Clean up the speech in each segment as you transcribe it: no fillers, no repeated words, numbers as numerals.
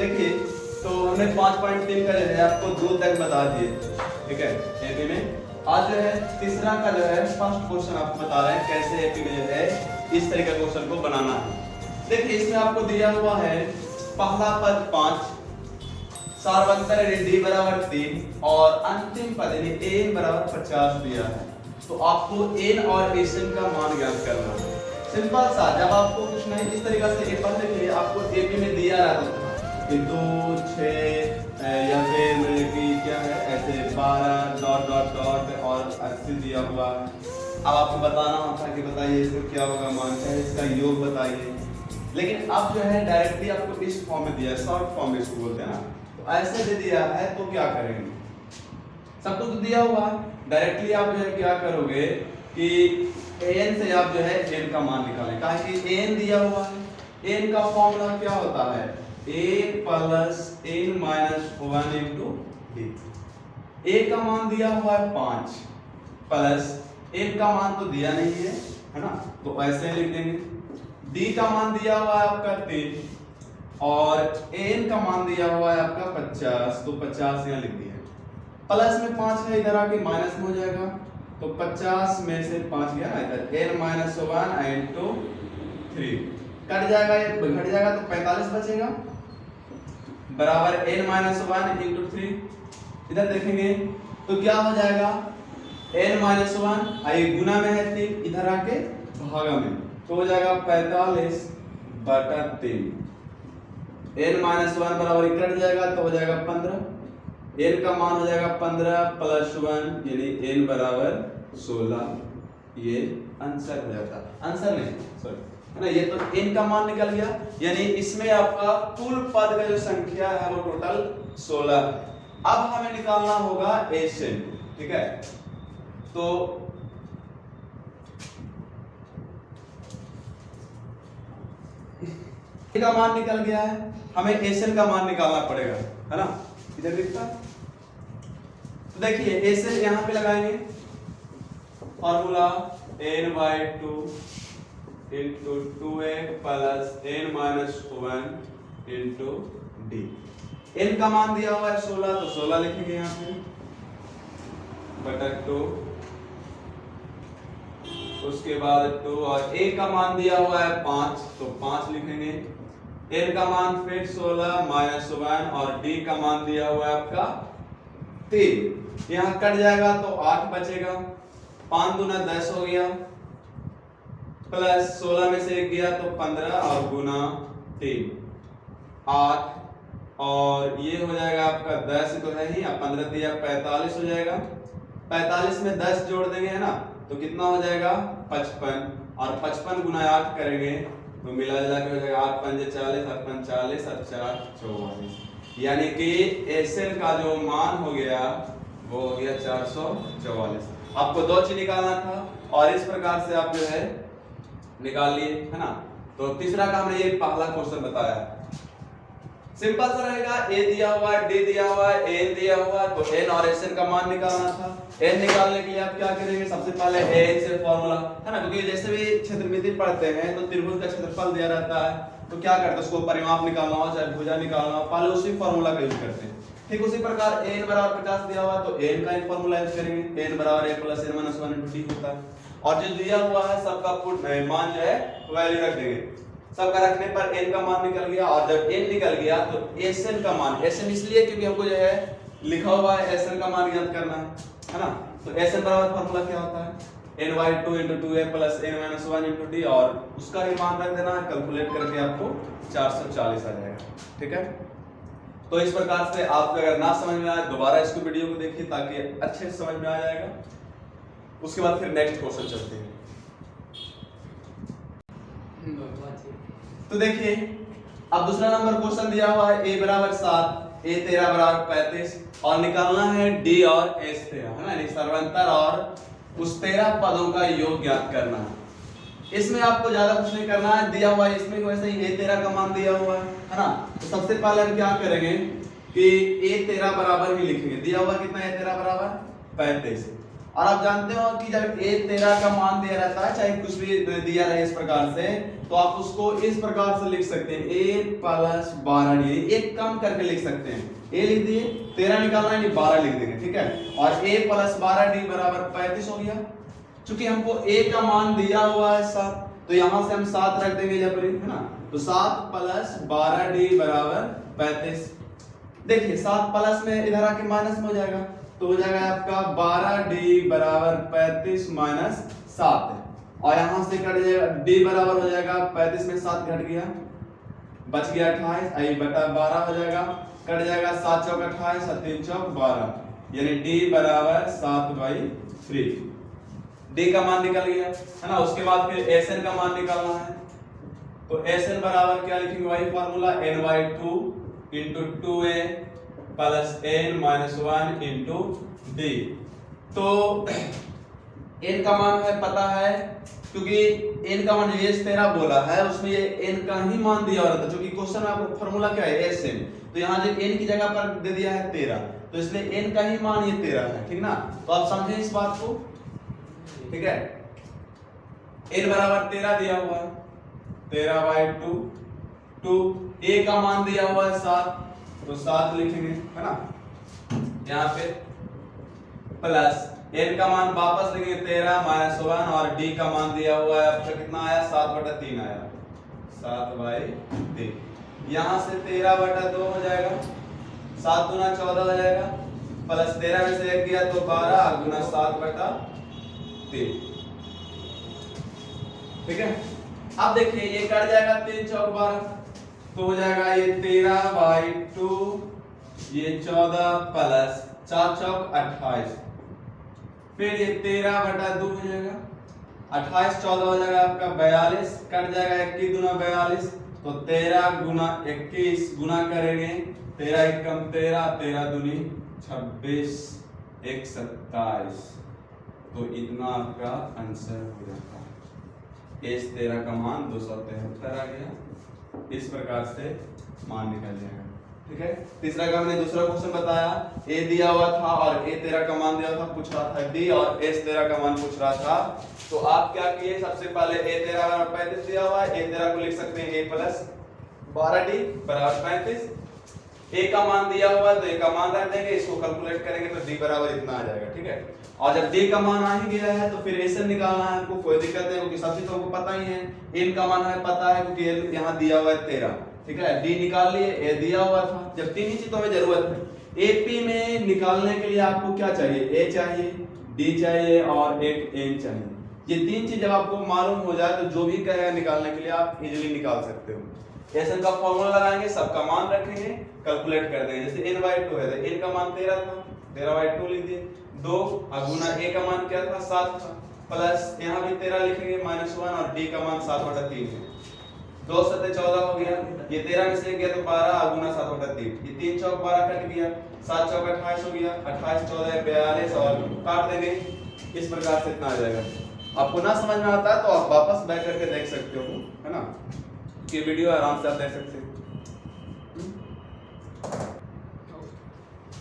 देखिए तो हमने 5.3 का जो है आपको 2 तक बता दिए, ठीक है एपी में। आज जो है तीसरा का जो है फर्स्ट क्वेश्चन आपको बता रहे हैं कैसे एपी में जो है इस तरह का क्वेश्चन को बनाना है। देखिए इसमें आपको दिया हुआ है पहला पद 5, सार्वंतर डी बराबर 3 और अंतिम पद यानी n बराबर 50 दिया है। तो आपको n और एन का मान ज्ञात करना है। सिंपल सा, जब आपको कुछ नहीं इस तरीके से पहले के आपको एपी में दिया रहता था कि 2 6 या फिर कि क्या है ऐसे 12 डॉट डॉट डॉट और 80 दिया हुआ। अब आपको बताना होता कि बताइए इसका क्या होगा मान, है इसका योग बताइए। लेकिन अब जो है डायरेक्टली आपको इस फॉर्म में दिया है, शॉर्ट फॉर्म में इसको बोलते हैं ना। तो ऐसे दे दिया है तो क्या करेंगे, सब कुछ तो दिया हुआ है, डायरेक्टली आप जो है क्या करोगे कि n से आप जो है n का मान निकालें। कहा कि n दिया हुआ है, n का फॉर्मूला क्या होता है a plus n minus 1 into d। a का मान दिया हुआ है 5 प्लस n का मान तो दिया नहीं है ना, तो ऐसे लिख देंगे। d का मान दिया हुआ है आपका 3 और n का मान दिया हुआ है आपका 50, तो 50 यहाँ लिख दिया। प्लस में 5 है, इधर आके माइनस में हो जाएगा, तो 50 में से 5 गया ना इधर, n माइनस 1 इंटू 3 कट जाएगा, ये घट जाएगा तो 45 बचेगा बराबर n माइनस 1 इंटू 3। इधर देखेंगे तो क्या हो जाएगा n माइनस 1 आई गुना में है 3, इधर आके भागा में, तो हो जाएगा 45 बटा 3। n माइनस 1 बराबर कट जाएगा तो हो जाएगा 15, n का मान हो जाएगा 15 प्लस 1 यानी n बराबर 16। ये आंसर हो जाता, आंसर नहीं सॉरी है ना, ये तो n का मान निकल गया। यानी इसमें आपका कुल पद का जो संख्या है वो टोटल 16। अब हमें निकालना होगा एन, ठीक है। तो का मान निकल गया है, हमें एन का मान निकालना पड़ेगा, है ना। इधर दिखता, तो देखिए एन यहां पे लगाएंगे, formula n/2 into 2a plus n minus 1 into d। n का मान दिया हुआ है 16, तो 16 लिखेंगे यहाँ पे बटा 2, उसके बाद 2 और a का मान दिया हुआ है 5, तो 5 लिखेंगे। n का मान फिर 16 माइनस 1 और d का मान दिया हुआ है आपका 3, यहाँ कट जाएगा तो 8 बचेगा, 5 दूना 10 हो गया, प्लस 16 में से 1 गया तो 15 और गुना 3 8 और ये हो जाएगा आपका 10 तो है ही, 15 दिया 45 हो जाएगा। 45 में 10 जोड़ देंगे है ना, तो कितना हो जाएगा 55 और 55 गुना 8 करेंगे तो मिला जुला के हो जाएगा 8 पंजे 40 और 45 और 4 44, यानी कि एन का जो मान हो गया वो हो गया 444। आपको 2 चीज निकालना था और इस प्रकार से आप जो है निकाल लिए, है ना। तो तीसरा का हमने ये पहला क्वेश्चन बताया, सिंपल सा रहेगा। a दिया हुआ है, d दिया हुआ है, n दिया हुआ है, तो n और एन का मान निकालना था। n निकालने के लिए आप क्या करेंगे, सबसे पहले n से फॉर्मूला, है ना, क्योंकि जैसे भी क्षेत्रमिति पढ़ते हैं तो त्रिभुज का क्षेत्रफल दिया रहता है, तो क्या करते हैं उसको परिमाप निकालना हो चाहे भुजा निकालना हो, पहले उसी फॉर्मूला का यूज करते हैं। ठीक उसी प्रकार n बराबर 50 दिया हुआ तो n का फॉर्मूला यूज करेंगे, n बराबर a plus n minus 1 into d होता है। और जो दिया हुआ है सबका पुट मान जो है वैल्यू रख देंगे, सबका रखने पर n का मान निकल गया। और जब n निकल गया तो एन का मान, एन इसलिए क्योंकि हमको जो है लिखा हुआ है एन का मान ज्ञात करना है ना। तो एन बराबर फॉर्मूला क्या होता है n/2 into 2a plus n minus 1 into d, और उसका ही मान रख देना है, कैलकुलेट करके आपको 440 आ जाएगा, ठीक है। तो इस प्रकार से आप अगर ना समझ में आए दोबारा इसको वीडियो को देखिए ताकि अच्छे से समझ में आ जाएगा। उसके बाद फिर नेक्स्ट क्वेश्चन चलते हैं। तो देखिए अब दूसरा नंबर क्वेश्चन दिया हुआ है a बराबर 7, a 13 बराबर 35 और निकालना है d और s 13, है ना, यानी सर्वांतर और उस 13 पदों का योग ज्ञात करना है। इसमें आपको ज्यादा कुछ नहीं करना है, दिया हुआ है इसमें वैसे ही a 13 का मान दिया हुआ है ना। तो सबसे पहले हम क्या करेंगे कि a 13 बराबर ही लिखेंगे, दिया हुआ कितना a 13 बराबर 35, और आप जानते हो कि जब a 13 का मान दिया रहता है, चाहे कुछ भी दिया रहे इस प्रकार से, तो आप उसको इस प्रकार से लिख सकते हैं a प्लस 12d, एक कम करके लिख सकते हैं। a लिख दिए, 13 निकालना है नहीं 12 लिख देंगे, ठीक है। और a प्लस 12d बराबर 35 हो गया। चूंकि हमको a का मान दिया हुआ है 7, तो यहां से हम 7 रख देंगे जब, है ना, तो 7 प्लस 12d बराबर 35। देखिए 7 प्लस में इधर आके माइनस में हो जाएगा, तो हो जाएगा आपका 12d बराबर 35 माइनस 7, और यहां से कट जाएगा d बराबर हो जाएगा 35 में 7 घट गया, बच गया 28, आई बटा 12 हो जाएगा, कट जाएगा 7 चौक 28 और 3 चौक 12, यानी d बराबर 7/3। d का मान निकल गया, है ना। उसके बाद फिर sn का मान निकालना है, तो sn बराबर क्या लिखेंगे भाई, formula n/2 into 2a plus n minus 1 into d। तो n का मान है पता है, क्योंकि n का मान ये 13 बोला है, उसमें ये n का ही मान दिया हुआ था, क्योंकि क्वेश्चन में आपको फार्मूला क्या है sn, तो यहाँ जो n की जगह पर दे दिया है 13, तो इसलिए n का ही मान ये 13 है, ठीक ना। तो आप समझे इस बात को, ठीक है। n बराबर 13 दिया हुआ है, 13/2, a का मान दिया हुआ है 7, तो 7 लिखेंगे, है ना, यहाँ पे प्लस n का मान वापस लिखेंगे 13 माइनस 1, और d का मान दिया हुआ है आपका कितना आया, 7/3 आया, 7/3। यहाँ से 13/2 हो जाएगा, 7 गुना 14 हो जाएगा, प्लस 13 में से 1 गया तो 12 गुना 7/3, ठीक है। अब देखिए ये कट जाएगा 3 चौक 12, तो हो जाएगा ये 13/2, ये 14 प्लस 4 चौक 28, फिर ये 13/2 हो जाएगा, 28 14 हो जाएगा आपका 42, कट जाएगा 21 गुना 42, तो 13 गुना 21 गुना करेंगे, 13 एकम 13, 13 दूनी 26, 1 27, तो इतना आपका आंसर हो जाता है। इस 13 का मान 273 आ गया, इस प्रकार से मान निकल जाएगा, ठीक है। तीसरा का हमने दूसरा क्वेश्चन बताया, a दिया हुआ था और a 13 का मान दिया था, पूछ रहा था d और s 13 का मान पूछ रहा था। तो आप क्या किए, सबसे पहले a 13 बराबर 35 दिया हुआ है, a 13 को लिख सकते हैं a प्लस 12d बराबर 35, a का मान दिया हुआ है तो a का मान रख देंगे, इसको कैलकुलेट करेंगे तो d बराबर इतना आ जाएगा, ठीक है। और जब d का मान आ ही गया है तो फिर sn निकालना है हमको, कोई दिक्कत नहीं, क्योंकि सब चीज तो हमको पता ही है। n का मान हमें पता है क्योंकि यहाँ दिया हुआ है 13, ठीक है। d निकाल लिए, a दिया हुआ था, जब तीन ही चीज तो हमें जरूरत है। AP में निकालने के लिए आपको क्या चाहिए, a चाहिए, d चाहिए और एक n चाहिए। ये तीन चीज जब आपको मालूम हो जाए तो जो भी कहेगा निकालने के लिए आप इजीली निकाल सकते हो। sn का फॉर्मूला लगाएंगे, सबका मान रखेंगे, कैलकुलेट कर देंगे। जैसे n/2 है तो n का मान 13 था, 13/2 लिख दिए, 2 गुना a का मान क्या था 7 था, प्लस यहाँ भी 13 लिखेंगे माइनस 1, और d का मान 7/3 है, 2 7 14 हो गया, ये 13 में से गया तो 12 गुना 7/3, ये 3 चौक 12 कट गया, 7 चौक 28 हो गया, 28 14 42 और काट देंगे, इस प्रकार से इतना आ जाएगा। आपको ना समझ में आता है तो आप वापस बैक करके देख सकते हो, है ना, ये वीडियो आराम से आप देख सकते हो।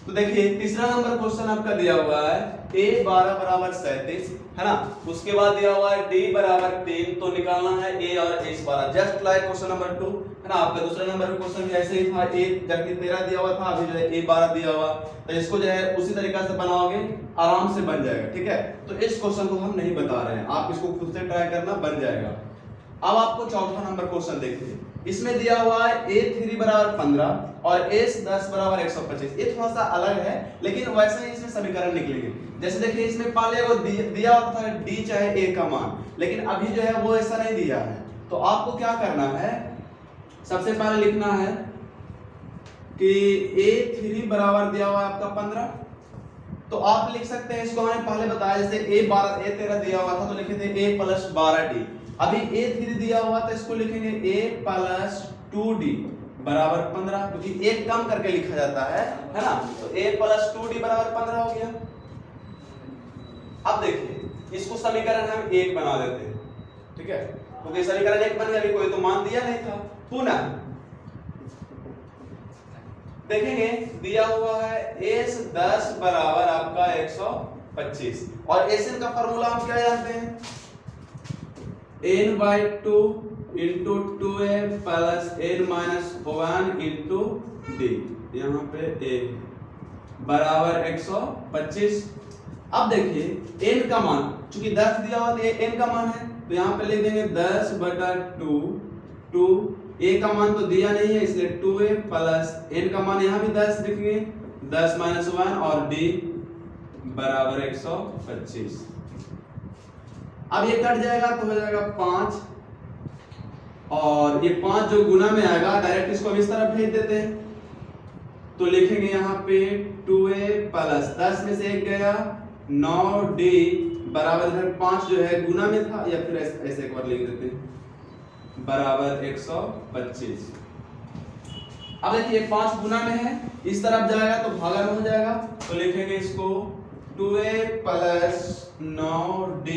तो देखिए तीसरा नंबर क्वेश्चन आपका दिया हुआ है a 12 बराबर 37, है ना, उसके बाद दिया हुआ है d बराबर 3, तो निकालना है a और s 12, just like question number 2, है ना। आपका दूसरा नंबर का क्वेश्चन भी ऐसे ही था, a जबकि 13 दिया हुआ था, अभी जो है a 12 दिया हुआ, तो इसको जो है उसी तरीका से बनाओगे आराम से बन जाएगा, ठीक है। तो इस क्वेश्चन को हम नहीं बता रहे हैं, आप इसको खुद से ट्राई करना, बन जाएगा। अब आपको चौथा नंबर क्वेश्चन देखिए, इसमें दिया हुआ है a3 बराबर 15 और s10 बराबर 125। ये थोड़ा सा अलग है, लेकिन वैसे ही इसमें समीकरण निकलेंगे। जैसे देखिए इसमें पहले वो दिया हुआ था d चाहे a का मान, लेकिन अभी जो है वो ऐसा नहीं दिया है। तो आपको क्या करना है, सबसे पहले लिखना है कि a3 बराबर दिया हुआ है आपका 15, तो आप लिख सकते हैं, इसको हमने पहले बताया, जैसे a13 दिया हुआ था तो लिखे थे a प्लस 12d, अभी a3 दिया हुआ तो इसको लिखेंगे a प्लस 2d बराबर 15, क्योंकि एक कम करके लिखा जाता है ना, तो a प्लस 2d बराबर 15 हो गया। अब देखिए इसको समीकरण हम 1 बना देते हैं, ठीक है, क्योंकि समीकरण 1 बन गया, कोई तो मान दिया नहीं था। पुनः देखेंगे दिया हुआ है s10 बराबर आपका 25। और एसएन का फॉर्मूला हम क्या जानते हैं, n/2 into 2a plus n-1 into d, यहाँ पे a बराबर 125। अब देखिए n का मान, चूंकि 10 दिया हुआ तो ये n का मान है, तो यहाँ पे लिख देंगे 10/2 2, a का मान तो दिया नहीं है इसलिए 2a प्लस n का मान यहाँ भी 10 लिखेंगे 10-1 और d बराबर 125। अब ये कट जाएगा तो हो जाएगा 5, और ये 5 जो गुना में आएगा डायरेक्ट इसको इस तरफ भेज देते हैं, तो लिखेंगे यहाँ पे 2a प्लस 10 में से 1 गया 9d बराबर इधर 5 जो है गुना में था, या फिर ऐसे एक बार लिख देते हैं बराबर 125। अब देखिए 5 गुना में है, इस तरफ जाएगा तो भागा में हो जाएगा, तो लिखेंगे इसको 2a प्लस 9d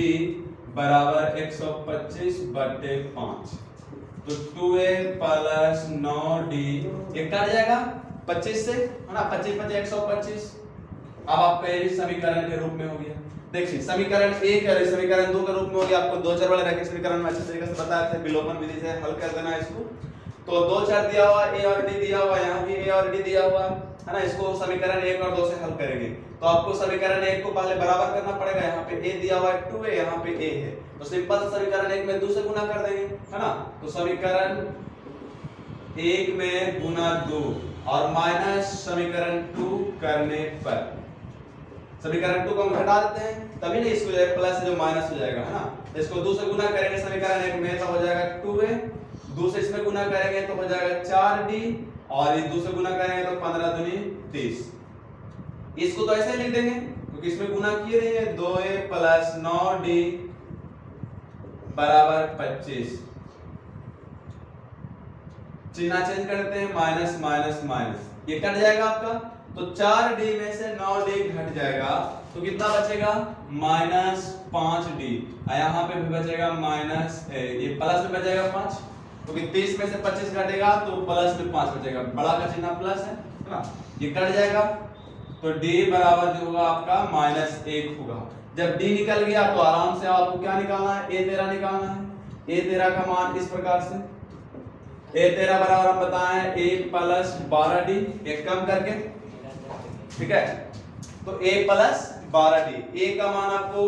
बराबर 125/5। तो 2a प्लस 9d ये कट जाएगा 25 से, है ना, 25 125। अब आपका ये समीकरण के रूप में हो गया। देखिए समीकरण 1 और समीकरण 2 के रूप में हो गया। आपको दो चर वाले रैखिक समीकरण में अच्छे तरीके से बताया था, विलोपन विधि से हल कर देना इसको। तो दो चर दिया हुआ a और d दिया हुआ, यहाँ भी a और d दिया हुआ है ना, इसको समीकरण 1 और 2 से हल करेंगे। तो आपको समीकरण 1 को पहले बराबर करना पड़ेगा, यहाँ पे a दिया हुआ है 2a, यहाँ पे a है, तो सिंपल से समीकरण 1 में 2 से गुना कर देंगे, है ना। तो समीकरण 1 में गुना 2 और माइनस समीकरण 2 करने पर समीकरण 2 को हम घटा देते हैं, तभी नहीं इसको जो प्लस जो माइनस हो जाएगा, है ना। इसको 2 से गुना करेंगे समीकरण 1 में तो हो जाएगा 2a, 2 से इसमें गुना करेंगे तो हो जाएगा 4d, और ये 2 से गुना करेंगे तो 15 दूनी 30। इसको तो ऐसे लिख देंगे क्योंकि इसमें गुना किए रहे हैं, 2a प्लस 9d बराबर 25। चिन्ह चेंज करते हैं, माइनस माइनस माइनस, ये कट जाएगा आपका, तो 4d में से 9d घट जाएगा तो कितना बचेगा -5d, यहाँ पे भी बचेगा माइनस, ये प्लस में बचेगा 5, क्योंकि 30 में से 25 घटेगा तो प्लस में 5 बचेगा, बड़ा का चिन्ह प्लस है ना, ये कट जाएगा, तो d बराबर जो होगा आपका -1 होगा। जब d निकल गया तो आराम से आपको क्या निकालना है, a13 निकालना है। a13 का मान इस प्रकार से, a13 बराबर हम बताएं a प्लस 12d, एक कम करके, ठीक है, तो a प्लस 12d, a का मान आपको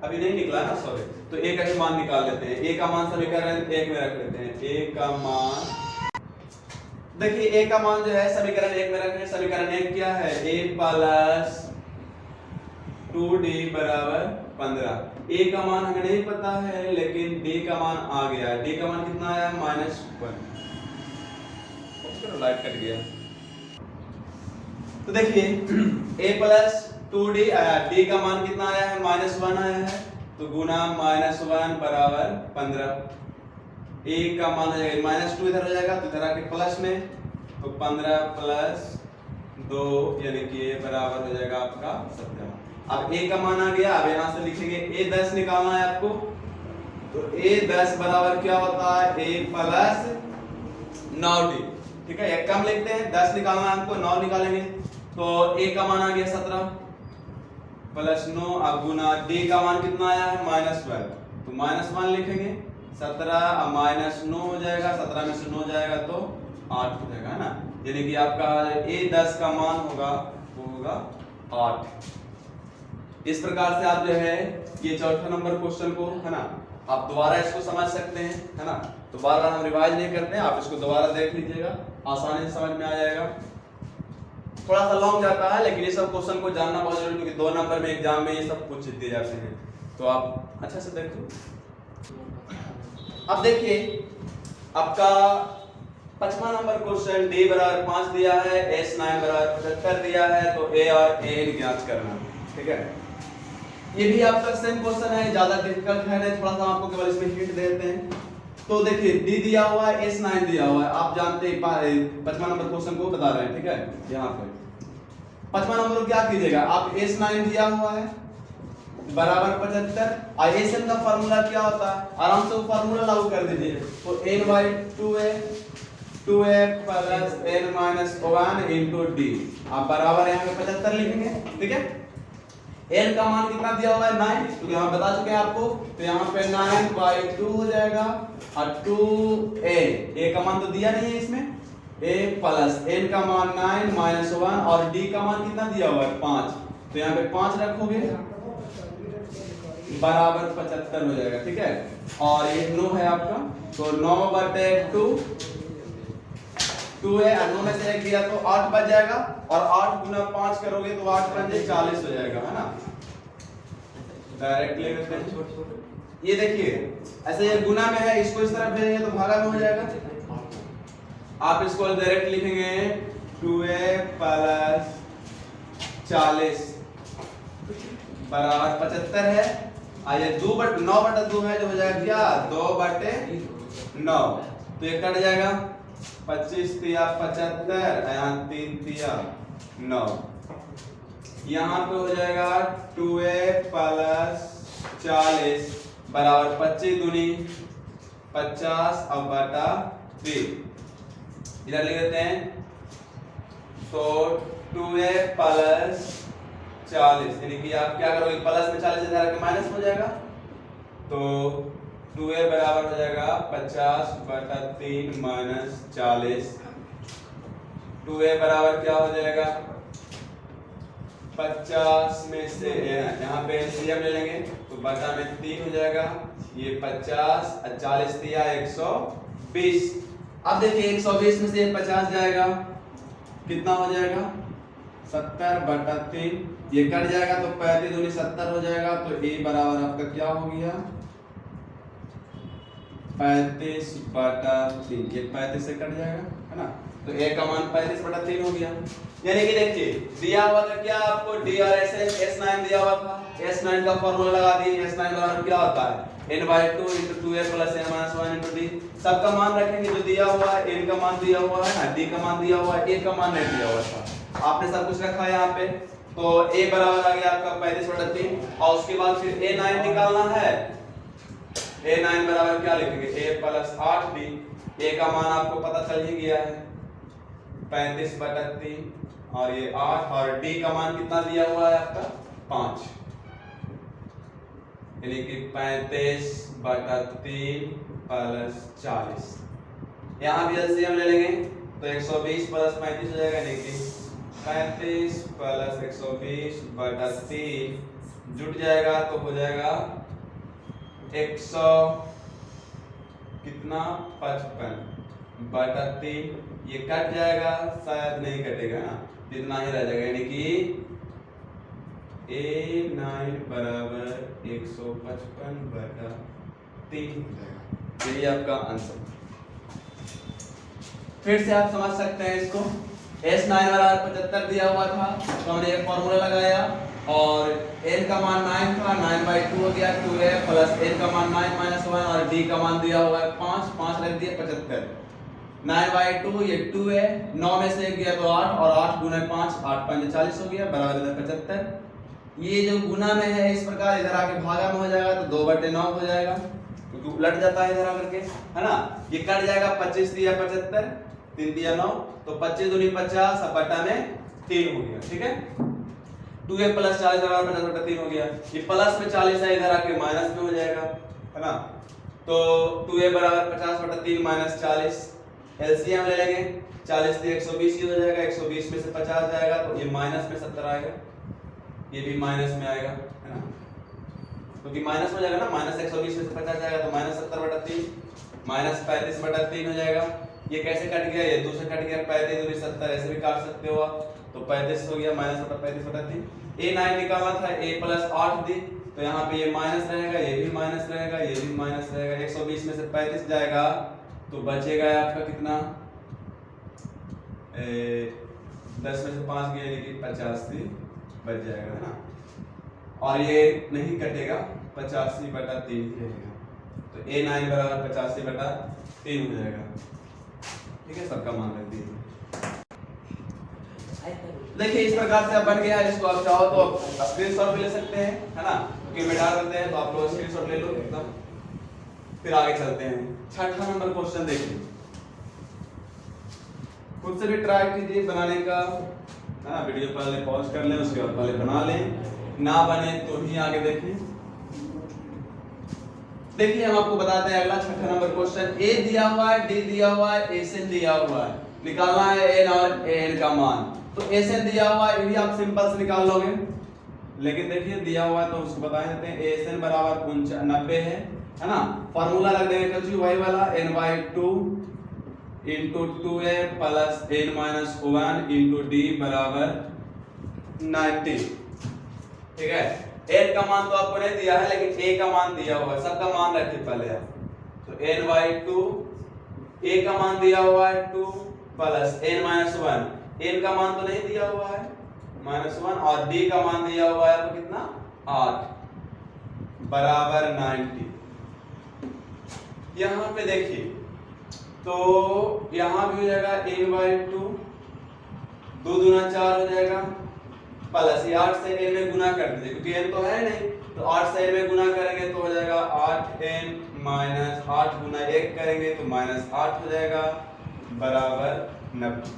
अभी नहीं निकला ना, सॉरी, तो a का ही मान निकाल लेते हैं। a का मान समीकरण 1 में रख लेते हैं, a का मान देखिए a का मान जो है समीकरण 1 में रखेंगे। समीकरण 1 क्या है, a प्लस 2d बराबर 15। a का मान हमें नहीं पता है लेकिन d का मान आ गया। d का मान कितना आया, -1। लाइट कट गया, तो देखिए a प्लस 2d आया, d का मान कितना आया है, -1 आया है, तो गुना -1 बराबर 15। a का मान हो जाएगा -2, इधर हो जाएगा तो इधर आके प्लस में, तो 15 प्लस 2 यानी कि a बराबर हो जाएगा आपका 17। अब a का मान आ गया, अब यहाँ से लिखेंगे a10 निकालना है आपको, तो a10 बराबर क्या होता है, a प्लस 9d, ठीक है, एक कम लिखते हैं, 10 निकालना है हमको, 9 निकालेंगे, तो a का मान आ गया 17 प्लस 9, अब गुना d का मान कितना आया है, -1, तो -1 लिखेंगे, 17 अब -9 हो जाएगा, 17 में से 9 जाएगा तो 8 हो जाएगा, है ना, यानी कि आपका a10 का मान होगा वो होगा 8। इस प्रकार से आप जो है ये चौथा नंबर क्वेश्चन को, है ना, आप दोबारा इसको समझ सकते हैं, है ना, तो बार-बार हम रिवाइज नहीं करते हैं, आप इसको दोबारा देख लीजिएगा, आसानी से समझ में आ जाएगा। थोड़ा सा लॉन्ग जाता है लेकिन ये सब क्वेश्चन को जानना बहुत जरूरी है, क्योंकि 2 नंबर में एग्जाम में ये सब कुछ दिए जाते हैं, तो आप अच्छा से देखो। अब देखिए आपका 5वां नंबर क्वेश्चन, d बराबर 5 दिया है, s9 बराबर 75 दिया है, तो a और an ज्ञात करना, ठीक है। ये भी आपका सेम क्वेश्चन है, ज्यादा डिफिकल्ट है नहीं, थोड़ा सा आपको केवल इसमें हिंट देते हैं। तो देखिए d दिया हुआ है, s9 दिया हुआ है, आप जानते हैं 5वां नंबर क्वेश्चन को बता रहे हैं, ठीक है। यहाँ पे 5वां नंबर को क्या कीजिएगा, आप s9 दिया हुआ है बराबर 75, और एसएन का फार्मूला क्या होता है, आराम से वो फार्मूला लागू कर दीजिए, तो n/2a plus n-1 into d, आप बराबर यहाँ पे 75 लिखेंगे, ठीक है। n का मान कितना दिया हुआ है 9, तो यहाँ बता चुके हैं आपको, तो यहाँ पे 9/2 हो जाएगा और 2a, a का मान तो दिया नहीं है इसमें, a प्लस n का मान 9 माइनस 1 और d का मान कितना दिया हुआ है 5, तो यहाँ पे 5 रखोगे बराबर 75 हो जाएगा, ठीक है। और ये 9 है आपका, तो 9/2 2 है, 9 में से 1 दिया तो 8 बच जाएगा, और 8 गुना 5 करोगे तो 8 पंजे 40 हो जाएगा, है ना। डायरेक्ट ले लेते हैं, ये देखिए ऐसे ये गुना में है, इसको इस तरफ भेजेंगे तो भागा में हो जाएगा। आप इसको डायरेक्ट लिखेंगे 2a प्लस 40 बराबर 75 है, आइए 9/2 है जो हो जाएगा क्या 2/9, तो ये कट जाएगा 25 तिया 75, यहाँ 3 तिया 9, यहाँ पे हो जाएगा 2a प्लस 40 बराबर 25 दूनी 50 अब बटा 3, इधर लिख देते हैं, तो 2a प्लस 40 यानी कि आप क्या करोगे प्लस में 40 इधर आके माइनस हो जाएगा, तो 2a बराबर हो जाएगा 50/3 माइनस 40, 2a बराबर क्या हो जाएगा 50 में से यहाँ पे एलसीएम ले लेंगे तो बटा में 3 हो जाएगा, ये 50 और 40 दिया 120। अब देखिए 120 में से 50 जाएगा कितना हो जाएगा 70/3, ये कट जाएगा तो 35 दूनी 70 हो जाएगा, तो a बराबर आपका क्या हो गया 35/3, ये 35 से कट जाएगा, है ना, तो a का मान 35/3 हो गया। यानी कि देखिए दिया हुआ था क्या आपको d और s9 दिया हुआ था, s9 का फॉर्मूला लगा दिए, s9 बराबर क्या होता है n/2 * 2a + n - 1 * d, सबका मान रखेंगे, जो दिया हुआ है n का मान दिया हुआ है ना, d का मान दिया हुआ है, a का मान नहीं दिया हुआ था, आपने सब कुछ रखा है यहाँ पे, तो a बराबर आ गया आपका 35/3, और उसके बाद फिर a9 निकालना है, a9 बराबर क्या लिखेंगे a + 8d, a का मान आपको पता चल ही गया है 35/3 और ये 8, और d का मान कितना दिया हुआ है आपका 5, यानी कि 35/3 + 40, यहाँ भी एलसीएम ले लेंगे तो 120 + 35 हो जाएगा, यानी कि 35 + 120/3 जुट जाएगा तो हो जाएगा 100 कितना 55/3, ये कट जाएगा, शायद नहीं कटेगा ना, इतना ही रह जाएगा, यानी कि a9 बराबर 155/3 हो जाएगा, यही आपका आंसर। फिर से आप समझ सकते हैं इसको, s9 बराबर 75 दिया हुआ था, तो हमने एक फॉर्मूला लगाया और n का मान 9 था, 9/2 हो गया 2a प्लस n का मान 9 - 1 और d का मान दिया हुआ है 5 रख दिया 75, 9/2 ये 2 है, 9 में से 1 गया तो 8 और 8 गुना 5 8 5 40 हो गया बराबर इधर 75, ये जो गुना में है इस प्रकार इधर आके भागा में हो जाएगा तो 2/9 हो जाएगा, क्योंकि उलट जाता है इधर आकर के, है ना, ये कट जाएगा 25 दिया 75 3 दिया 9, तो 25 दूनी 50 और बटा में 3 हो गया, ठीक है, 2a + 40 बराबर 50/3 हो गया, ये प्लस में 40 है इधर आके माइनस में हो जाएगा, है ना, तो 2a बराबर 50/3 माइनस 40, एलसीएम ले लेंगे 40 से 120 ही हो जाएगा, 120 में से 50 जाएगा तो ये माइनस में 70 आएगा, ये भी माइनस में आएगा, है ना, क्योंकि माइनस हो जाएगा ना, माइनस 120 में से 50 जाएगा तो माइनस 70/3 माइनस 35/3 हो जाएगा, ये कैसे कट गया, ये 2 से कट गया, 35 दूनी 70 ऐसे भी काट सकते हो आप, तो 35 हो गया माइनस 35/3, a9 निकालना था a + 8 दी, तो यहाँ पे ये माइनस रहेगा, ये भी माइनस रहेगा, ये भी माइनस रहेगा, 120 में से 35 जाएगा तो बचेगा आपका कितना 10 में से 5 गया, यानी कि 85 बच जाएगा, है ना, और ये नहीं कटेगा 85/3 रहेगा, तो a9 बराबर 85/3 हो जाएगा, ठीक है, सबका मान रख दिए। देखिए इस प्रकार से अब बन गया है, इसको आप चाहो तो स्क्रीनशॉट भी ले सकते हैं, है ना, क्योंकि बिठा देते हैं तो आप लोग स्क्रीनशॉट ले लो एकदम, फिर आगे चलते हैं। 6वां नंबर क्वेश्चन देखिए, खुद से भी ट्राई कीजिए बनाने का, है ना, वीडियो पहले पॉज कर लें, उसके बाद पहले बना लें, ना बने तो ही आगे देखिए। देखिए हम आपको बताते हैं अगला 6 नंबर क्वेश्चन। ए दिया हुआ है, डी दिया हुआ है, एसएन दिया हुआ है, निकालना है एन और एन का मान। तो एसएन दिया हुआ है, ये भी आप सिंपल से निकाल लोगे, लेकिन देखिए दिया हुआ है तो उसको बता देते हैं। एसएन बराबर 90 है ना। फार्मूला रख देंगे कच्ची वही वाला, n/2 into 2a plus n-1 into d बराबर 90। ठीक है, n का मान तो आपको नहीं दिया है, लेकिन a का मान दिया हुआ है। सबका मान रखिए पहले आप। तो n/2 a का मान दिया हुआ है 2 प्लस n-1, n का मान तो नहीं दिया हुआ है -1, और d का मान दिया हुआ है आपको कितना 8 बराबर 90। यहाँ पे देखिए तो यहाँ भी हो जाएगा n/2, 2 दूना 4 हो जाएगा, प्लस ये 8 से n में गुना कर दीजिए क्योंकि n तो है नहीं, तो 8 से n में गुना करेंगे तो हो जाएगा 8n माइनस 8 गुना 1 करेंगे तो -8 हो जाएगा बराबर 90।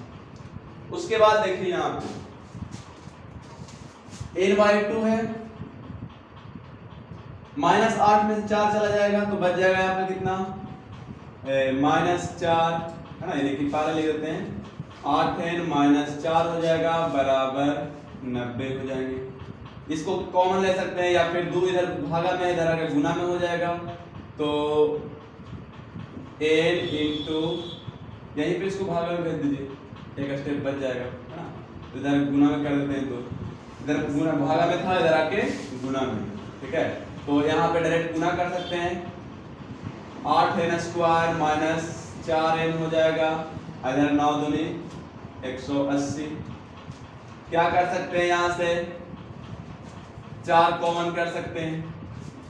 उसके बाद देखिए यहाँ पे n/2 है, -8 में से 4 चला जाएगा तो बच जाएगा यहाँ पे कितना -4 है ना। ये देखिए पहले लिख देते हैं 8n - 4 हो जाएगा बराबर 90 हो जाएंगे। इसको कॉमन ले सकते हैं या फिर 2 इधर भागा में इधर आके गुना में हो जाएगा, तो n इंटू यहीं पे इसको भागा में भेज दीजिए, एक स्टेप बच जाएगा है ना। तो इधर गुना में कर देते हैं, तो इधर गुना भागा में था, इधर आके गुना में। ठीक है, तो यहाँ पे डायरेक्ट गुना कर सकते हैं, 8n² माइनस 4n हो जाएगा, इधर 9 दूनी 180। क्या कर सकते हैं यहाँ से 4 कॉमन कर सकते हैं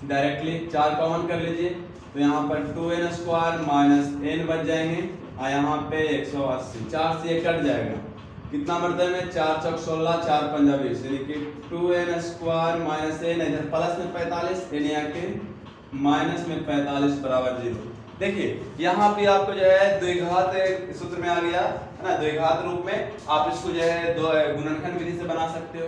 डायरेक्टली, 4 कॉमन कर लीजिए तो यहाँ पर 2n² माइनस n बच जाएंगे, और यहाँ पे 180, 4 से ये कट जाएगा, कितना मरतबे में 4 चौक 16, 4 पंजा 20, यानी कि 2n² माइनस n, इधर प्लस में 45, n यहाँ के माइनस में 45 बराबर 0। देखिए यहाँ पे आपको जो है द्विघात सूत्र में आ गया है ना, द्विघात रूप में आप इसको जो है गुणनखंड विधि से बना सकते हो।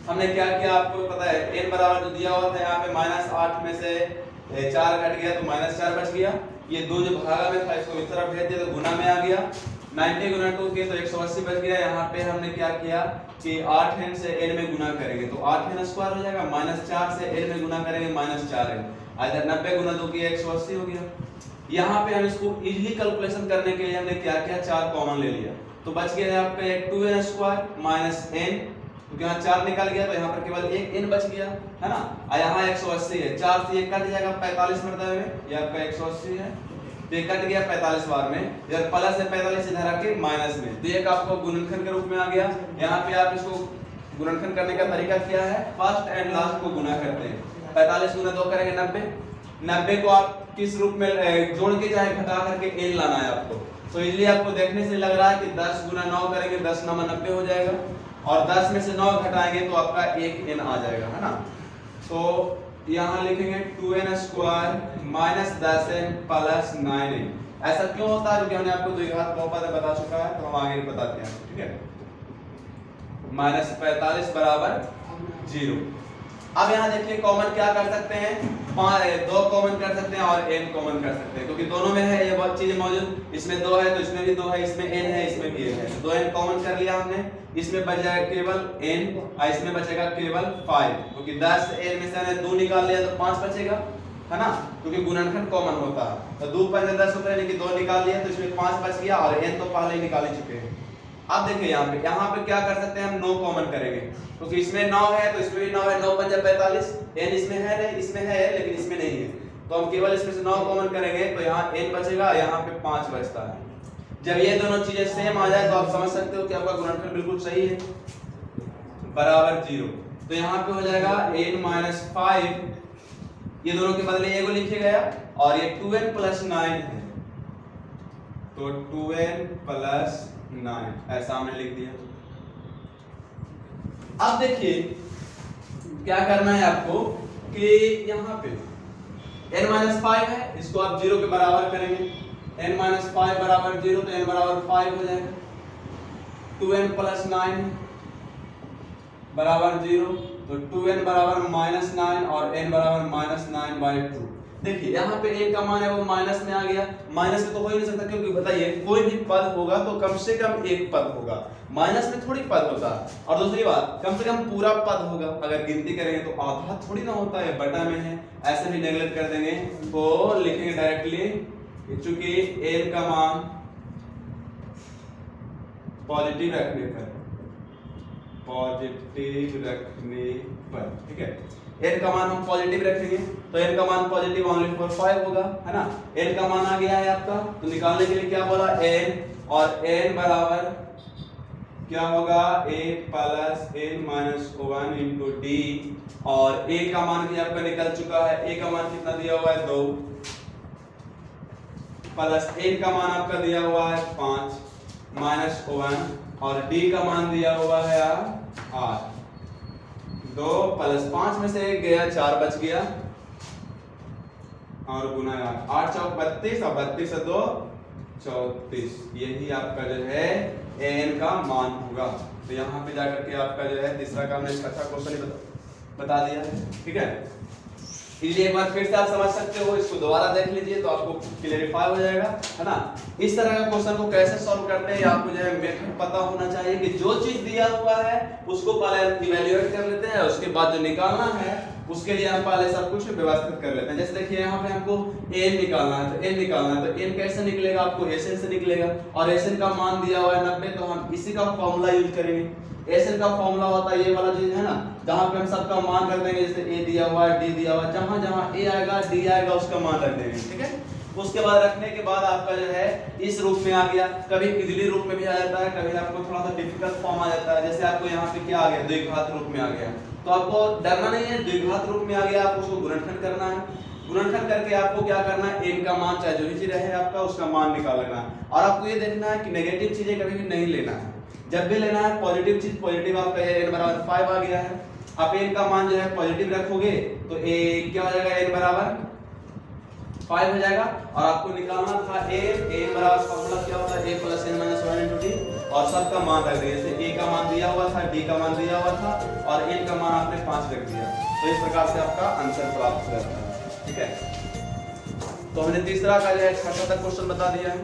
हमने क्या किया आपको पता है, n बराबर जो दिया हुआ था यहाँ पे -8 में से 4 घट गया तो -4 बच गया, ये 2 जो भागा में था इसको इस तरफ भेज दिया तो गुना में आ गया, 90 गुना 2 के तो 180 बच गया। यहाँ पे हमने क्या किया कि 8n से n में गुना करेंगे तो 8n² हो जाएगा, -4 से n में गुना करेंगे -4n, इधर 90 गुना 2 की 180 हो गया। यहाँ पे हम इसको इजीली कैलकुलेशन करने के लिए हमने क्या किया, 4 कॉमन ले लिया, तो बच गया आपका 2n² माइनस n, क्योंकि यहाँ 4 निकल गया तो यहाँ पर केवल एक n बच गया है ना, और यहाँ 180 है, 4 से 1 कट जाएगा 45 मरतबे में, ये आपका 180 है, तो ये कट गया 45 बार में, इधर प्लस है 45 इधर आके माइनस में, तो एक आपको गुणनखंड के रूप में आ गया। यहाँ पे आप इसको गुणनखंड करने का तरीका क्या है, फर्स्ट एंड लास्ट को गुना करते हैं, 45 गुना 2 करेंगे 90, 90 को आप किस रूप में जोड़ के चाहे घटा करके n लाना है आपको, तो इसलिए आपको देखने से लग रहा है कि 10 गुना 9 करेंगे 10 9 90 हो जाएगा, और 10 में से 9 घटाएंगे तो आपका 1n आ जाएगा है ना। तो यहाँ लिखेंगे 2n² minus 10n plus 9n। ऐसा क्यों होता है, क्योंकि हमने आपको द्विघात बहुपद बता चुका है, तो हम आगे बताते हैं। ठीक है, -45 बराबर 0। अब यहाँ देखिए कॉमन क्या कर सकते हैं, 2 कॉमन कर सकते हैं और n कॉमन कर सकते हैं, क्योंकि दोनों में है ये बहुत चीजें मौजूद, इसमें 2 है तो इसमें भी 2 है, इसमें n है इसमें भी n है, 2n कॉमन कर लिया हमने, इसमें बच जाएगा केवल n और इसमें बचेगा केवल 5, क्योंकि 10 n में से हमने 2 निकाल लिया तो 5 बचेगा है ना, क्योंकि गुणनखंड कॉमन होता है, तो 2 5 10 होता है, यानी कि 2 निकाल लिया तो इसमें 5 बच गया, और n तो पहले ही निकाल ही चुके हैं। अब देखिए यहाँ पे क्या कर सकते हैं हम, 9 कॉमन करेंगे, क्योंकि इसमें 9 है तो इसमें भी 9 है, 9 5 45, n इसमें है नहीं, इसमें है लेकिन इसमें नहीं है, तो हम केवल इसमें से 9 कॉमन करेंगे तो यहाँ n बचेगा, यहाँ पे 5 बचता है। जब ये दोनों चीजें सेम आ जाए तो आप समझ सकते हो कि आपका गुणनखंड बिल्कुल सही है, बराबर 0। तो यहाँ पे हो जाएगा n - 5, ये दोनों के बदले ये को लिखे गया, और ये 2n + 9 है, तो 2n + 9 ऐसा हमने लिख दिया। अब देखिए क्या करना है आपको कि यहाँ पे n - 5 है, इसको आप 0 के बराबर करेंगे, n - 5 बराबर 0, तो n बराबर 5 हो जाएगा, 2n + 9 बराबर 0, तो 2n बराबर -9 और n बराबर -9/2। देखिए यहाँ पे n का मान है वो माइनस में आ गया, माइनस में तो हो ही नहीं सकता क्योंकि बताइए कोई भी पद होगा तो कम से कम एक पद होगा, माइनस में थोड़ी पद होता। और दूसरी बात कम से कम पूरा पद होगा, अगर गिनती करेंगे तो आधा थोड़ी ना होता है, बटा में है, ऐसे भी नेगलेक्ट कर देंगे तो लिखेंगे डायरेक्टली, चूंकि n का मान पॉजिटिव रखने पर, ठीक है, n का मान हम पॉजिटिव रखेंगे तो n का मान पॉजिटिव ओनली फॉर 5 होगा, है ना। n का मान आ गया है आपका, तो निकालने के लिए क्या बोला n, और n बराबर क्या होगा a plus n minus 1 into D, और a का मान भी आपका निकल चुका है, a का मान कितना दिया हुआ है 2, प्लस n का मान आपका दिया हुआ है 5 माइनस 1, और d का मान दिया हुआ है 8। 2 प्लस 5 में से 1 गया, 4 बच गया, और गुना 8 चौक 32 और 32 से 2 34, यही आपका जो है n का मान होगा। तो यहाँ पे जाकर के आपका जो है तीसरा का हमने अच्छा क्वेश्चन बता दिया है, ठीक है। इसलिए एक बार फिर से आप समझ सकते हो, इसको दोबारा देख लीजिए तो आपको क्लियरिफाई हो जाएगा, है ना। इस तरह का क्वेश्चन को कैसे सॉल्व करते हैं आपको जो है मेथड पता होना चाहिए कि जो चीज दिया हुआ है उसको पहले इवैल्यूएट कर लेते हैं, उसके बाद जो निकालना है उसके लिए हम पहले सब कुछ व्यवस्थित कर लेते हैं। जैसे देखिए यहाँ पे हमको n निकालना है, तो n निकालना है, तो n कैसे निकलेगा, आपको Sn से निकलेगा, और Sn का मान दिया हुआ है 90, तो हम इसी का फॉर्मूला यूज करेंगे। Sn का फॉर्मूला होता है ये वाला चीज, है ना, जहां पे हम सबका मान रख देंगे, जैसे a दिया हुआ है, d दिया हुआ है, जहां जहां a आएगा d आएगा उसका मान रख देंगे, ठीक है। उसके बाद रखने के बाद आपका जो है इस रूप में आ गया, कभी इजली रूप में भी आ जाता है, कभी आपको थोड़ा सा डिफिकल्ट फॉर्म आ जाता है। जैसे आपको यहाँ पे क्या आ गया, द्विघात रूप में आ गया, तो आपको डरना नहीं है, द्विघात रूप में आ गया, आप उसको गुणनखंड करना है, गुणनखंड करके आपको क्या करना है, n का मान चाहे जो भी चीज रहे आपका उसका मान निकालना है। और आपको ये देखना है कि नेगेटिव चीजें कभी भी नहीं लेना है, जब भी लेना है पॉजिटिव चीज पॉजिटिव। आपका n बराबर 5 आ गया है, आप n का मान जो है पॉजिटिव रखोगे तो a क्या हो जाएगा, n बराबर 5 हो जाएगा। और आपको निकालना था a बराबर फॉर्मूला क्या होता है, a plus n minus 1 into D, और सबका मान रख दिया, जैसे a का मान दिया हुआ था, d का मान दिया हुआ था, और n का मान आपने 5 रख दिया, तो इस प्रकार से आपका आंसर प्राप्त हो जाता है, ठीक है। तो हमने तीसरा का जो है 6 तक क्वेश्चन बता दिया है।